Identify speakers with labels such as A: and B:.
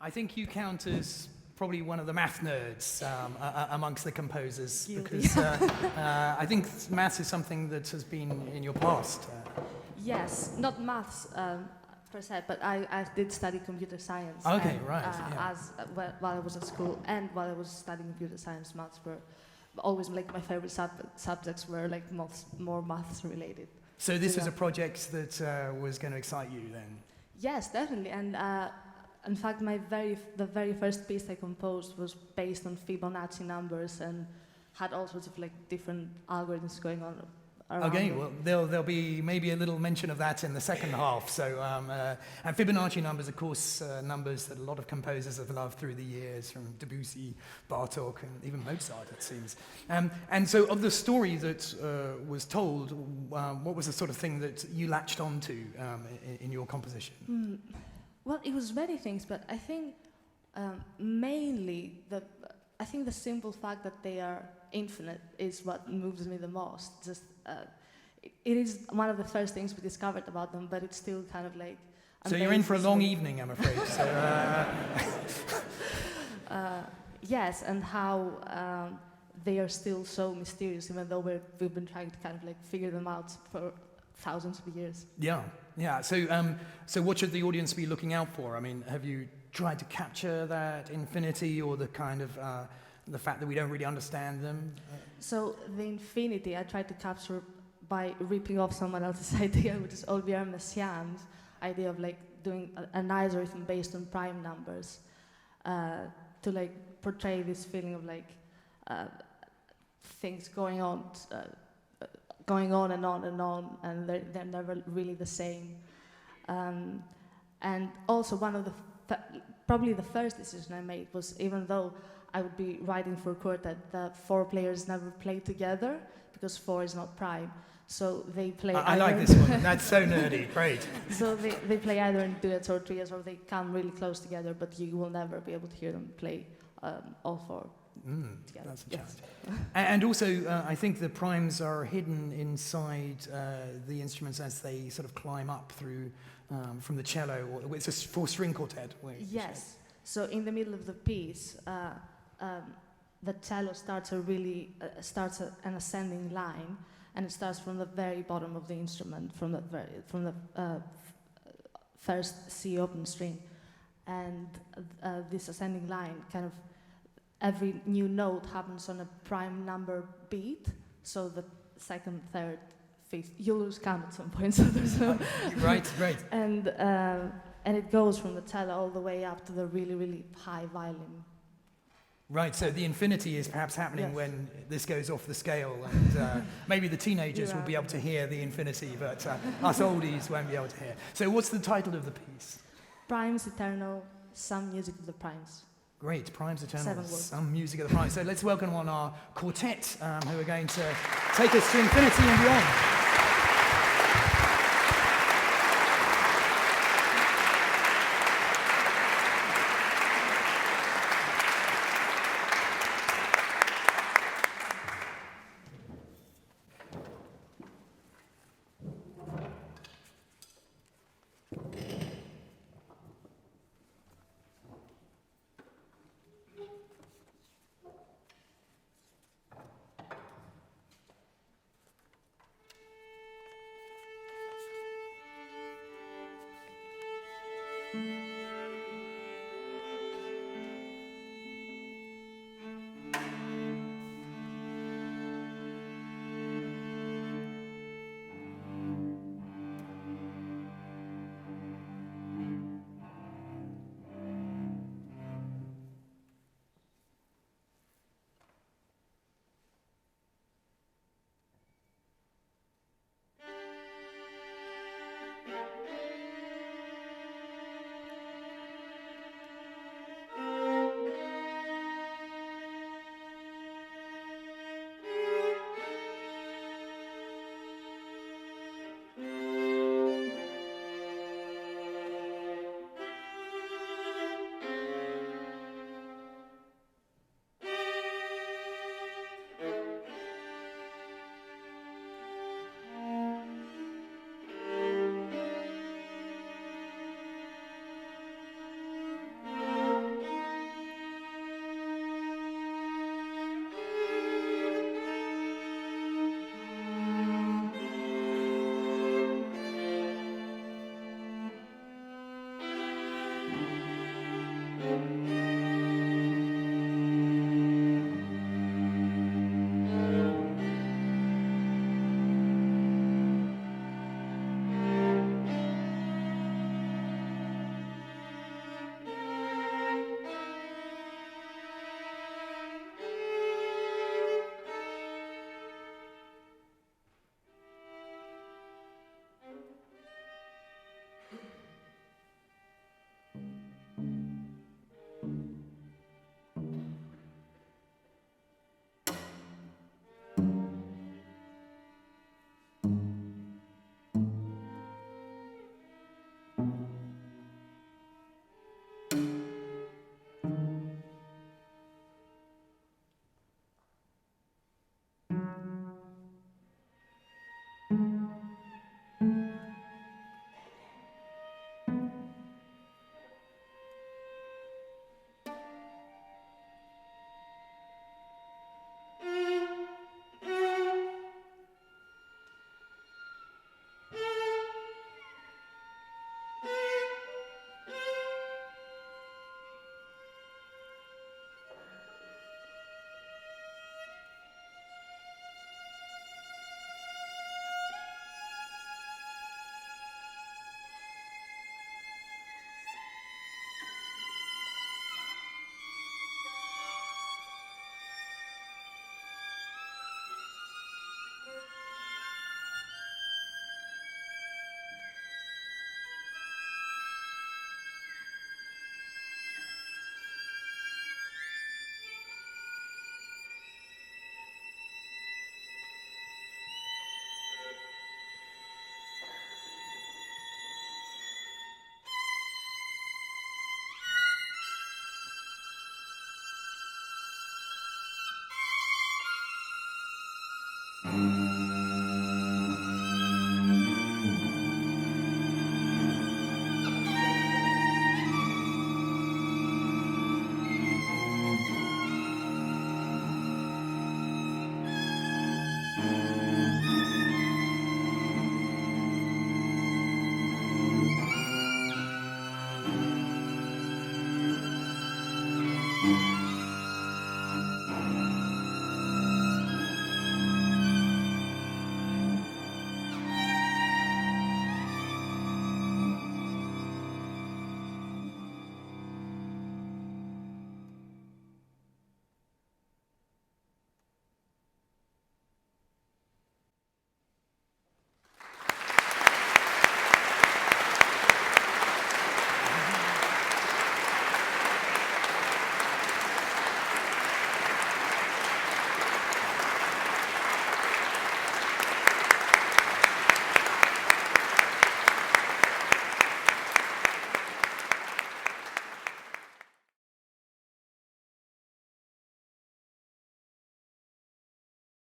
A: I think you count as probably one of the math nerds amongst the composers, because I think maths is something that has been in your past.
B: Yes, not maths per se, but I did study computer science.
A: Okay,
B: and,
A: right.
B: While I was at school and while I was studying computer science, maths were always like my favorite subjects were like more maths related.
A: So this was a project that was going to excite you then?
B: Yes, definitely. And in fact, the very first piece I composed was based on Fibonacci numbers and had all sorts of like different algorithms going on around
A: Okay,
B: it.
A: well, there'll be maybe a little mention of that in the second half. So, and Fibonacci numbers, of course, numbers that a lot of composers have loved through the years, from Debussy, Bartók, and even Mozart, it seems. And so, of the story that was told, what was the sort of thing that you latched onto in your composition?
B: Well, it was many things, but I think mainly I think the simple fact that they are infinite is what moves me the most. Just it is one of the first things we discovered about them, but it's still kind of like.
A: So you're in for a long evening, I'm afraid. So,
B: yes, and how they are still so mysterious, even though we've been trying to kind of like figure them out for thousands of years.
A: Yeah. So what should the audience be looking out for? I mean, have you tried to capture that infinity, or the kind of the fact that we don't really understand them?
B: So the infinity I tried to capture by ripping off someone else's idea, which is Olivier Messiaen's idea of like doing an algorithm based on prime numbers, to like portray this feeling of like things going on and on and on, and they're never really the same. And also one of probably the first decision I made was, even though I would be writing for a quartet, the four players never play together because 4 is not prime. So they play.
A: I like this one. That's so nerdy. Great.
B: So they play either in duets or trios, or they come really close together, but you will never be able to hear them play all 4 together.
A: That's a challenge. And also, I think the primes are hidden inside the instruments as they sort of climb up through from the cello. Or it's a 4-string quartet.
B: Yes. So in the middle of the piece, the cello starts an ascending line, and it starts from the very bottom of the instrument, from the first C open string, and this ascending line kind of, every new note happens on a prime number beat. So the second, third, fifth, you lose count at some point. So there's no
A: right.
B: And it goes from the cello all the way up to the really, really high violin.
A: Right, so the infinity is perhaps happening when this goes off the scale, and maybe the teenagers will be able to hear the infinity, but us oldies won't be able to hear. So what's the title of the piece?
B: Primes Eternal, Some Music of the Primes.
A: Great, Primes Eternal,
B: 7 words.
A: Some Music of the Primes. So let's welcome on our quartet, who are going to take us to infinity and beyond.
C: Thank